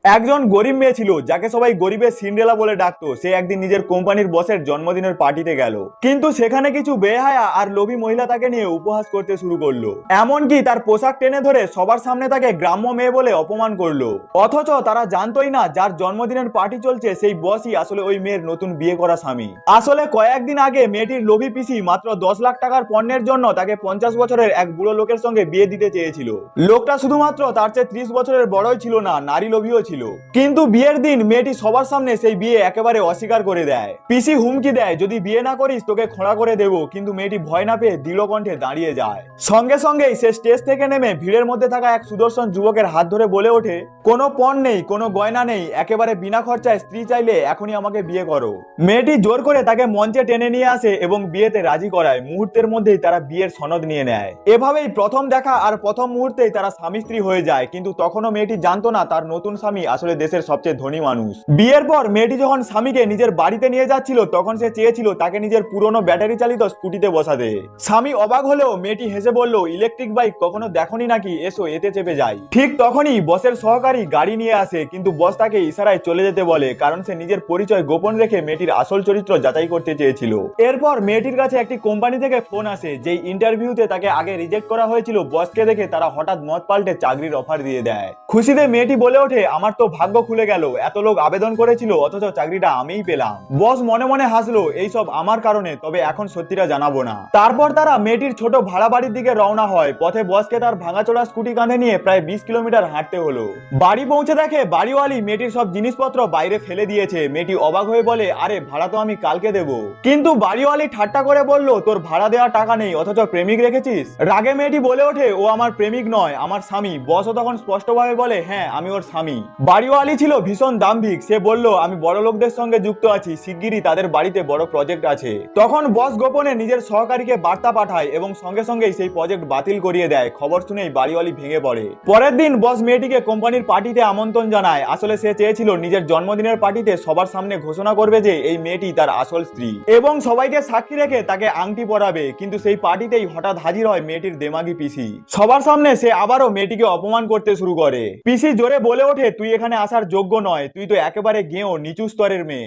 একজন গরিব মেয়ে ছিল যাকে সবাই গরিবের সিন্ড্রেলা বলে ডাকতো। সে একদিন নিজের কোম্পানির বসের জন্মদিনের পার্টিতে গেল, কিন্তু সেখানে কিছু বেহায়া আর লোভী মহিলা তাকে নিয়ে উপহাস করতে শুরু করলো। এমনকি তার পোশাক টেনে ধরে সবার সামনে তাকে গ্রাম্য মেয়ে বলে অপমান করলো। অথচ তারা জানতোই না যার জন্মদিনের পার্টি চলছে সেই বসই আসলে ওই মেয়ের নতুন বিয়ে করা স্বামী। আসলে কয়েকদিন আগে মেয়েটির লোভী পিসি মাত্র 10 লাখ টাকার পণ্যের জন্য তাকে 50 বছরের এক বুড়ো লোকের সঙ্গে বিয়ে দিতে চেয়েছিল। লোকটা শুধুমাত্র তার চেয়ে 30 বছরের বড়ই ছিল না, নারী লোভীও ছিল। কিন্তু বিয়ের দিন মেয়েটি সবার সামনে সেই বিয়ে একেবারে অস্বীকার করে দেয়। পিসি হুমকি দেয়, যদি বিয়ে না করিস তোকে খোঁড়া করে দেবো। কিন্তু মেয়েটি ভয় না পেয়ে দৃঢ় কণ্ঠে দাঁড়িয়ে যায়। সঙ্গে সঙ্গেই সে স্টেজ থেকে নেমে ভিড়ের মধ্যে থাকা এক সুদর্শন যুবকের হাত ধরে বলে ওঠে, কোনো পণ নেই, কোনো গয়না নেই, একেবারে বিনা খরচায় স্ত্রী চাইলে এখনই আমাকে বিয়ে করো। মেয়েটি জোর করে তাকে মঞ্চে টেনে নিয়ে আসে এবং বিয়েতে রাজি করায়। মুহূর্তের মধ্যেই তারা বিয়ের সনদ নিয়ে নেয়। এভাবেই প্রথম দেখা আর প্রথম মুহূর্তেই তারা স্বামী স্ত্রী হয়ে যায়। কিন্তু তখনও মেয়েটি জানতো না তার নতুন স্বামী আসলে দেশের সবচেয়ে ধনী মানুষ। বিয়ের পর মেয়েটি যখন স্বামীকে নিজের বাড়িতে নিয়ে যাচ্ছিল তখন সে চেয়েছিল তাকে নিজের পুরনো ব্যাটারি চালিত স্কুটিতে বসাতে। স্বামী অবাক হলেও মেয়েটি হেসে বলল, ইলেকট্রিক বাইক কখনো দেখোনি নাকি, এসো এতে চেপে যাই। ঠিক তখনই বসের সহকারী গাড়ি নিয়ে আসে, কিন্তু বস তাকে ইশারায় চলে যেতে বলে, কারণ সে নিজের পরিচয় গোপন রেখে মেয়েটির আসল চরিত্র যাচাই করতে চেয়েছিল। এরপর মেয়েটির কাছে একটি কোম্পানি থেকে ফোন আসে, যেই ইন্টারভিউতে তাকে আগে রিজেক্ট করা হয়েছিল। বসকে দেখে তারা হঠাৎ মত পাল্টে চাকরির অফার দিয়ে দেয়। খুশিতে মেয়েটি বলে ওঠে, আমার তো ভাগ্য খুলে গেল, এত লোক আবেদন করেছিল অথচ চাকরিটা আমিই পেলাম। বস মনে মনে হাসলো, এইসব আমার কারণে, তবে এখন সত্যিটা জানাবো না। তারপর তারা মেয়েটির ছোট ভাড়া বাড়ির দিকে রওনা হয়। পথে বসকে তার ভাঙাচোরা স্কুটি কাঁধে নিয়ে প্রায় 20 কিলোমিটার হাঁটতে হলো। বাড়ি পৌঁছে দেখে বাড়িওয়ালি মেয়েটির সব জিনিসপত্র বাইরে ফেলে দিয়েছে। মেয়েটি অবাক হয়ে বলে, আরে ভাড়া তো আমি কালকে দেবো। কিন্তু বাড়িওয়ালি ঠাট্টা করে বলল, তোর ভাড়া দেওয়ার টাকা নেই অথচ প্রেমিক রেখেছিস। রাগে মেয়েটি বলে ওঠে, ও আমার প্রেমিক নয়, আমার স্বামী। বসও তখন স্পষ্টভাবে বলে, হ্যাঁ আমি ওর স্বামী। বাড়িওয়ালি ছিল ভীষণ দাম্ভিক। সে বলল, আমি বড় লোকদের সঙ্গে যুক্ত আছি, শিগগিরই তাদের বাড়িতে বড় প্রজেক্ট আছে। তখন বস গোপনে নিজের সহকারীকে বার্তা পাঠায় এবং সঙ্গে সঙ্গেই সেই প্রজেক্ট বাতিল করিয়ে দেয়। খবর শুনেই বাড়িওয়ালি ভেঙে পড়ে। পরের দিন বস মেয়েটিকে কোম্পানির পার্টিতে আমন্ত্রণ জানায়। আসলে সে চেয়েছিল নিজের জন্মদিনের পার্টিতে সবার সামনে ঘোষণা করবে যে এই মেয়েটি তার আসল স্ত্রী এবং সবাইকে সাক্ষী রেখে তাকে আংটি পরাবে। কিন্তু সেই পার্টিতেই হঠাৎ হাজির হয় মেয়েটির দেমাগী পিসি। সবার সামনে সে আবারও মেয়েটিকে অপমান করতে শুরু করে। পিসি জোরে বলে ওঠে, তুই এখানে আসার যোগ্য নয়, তুই তো একেবারে গেঁয়ো নিচু স্তরের মেয়ে।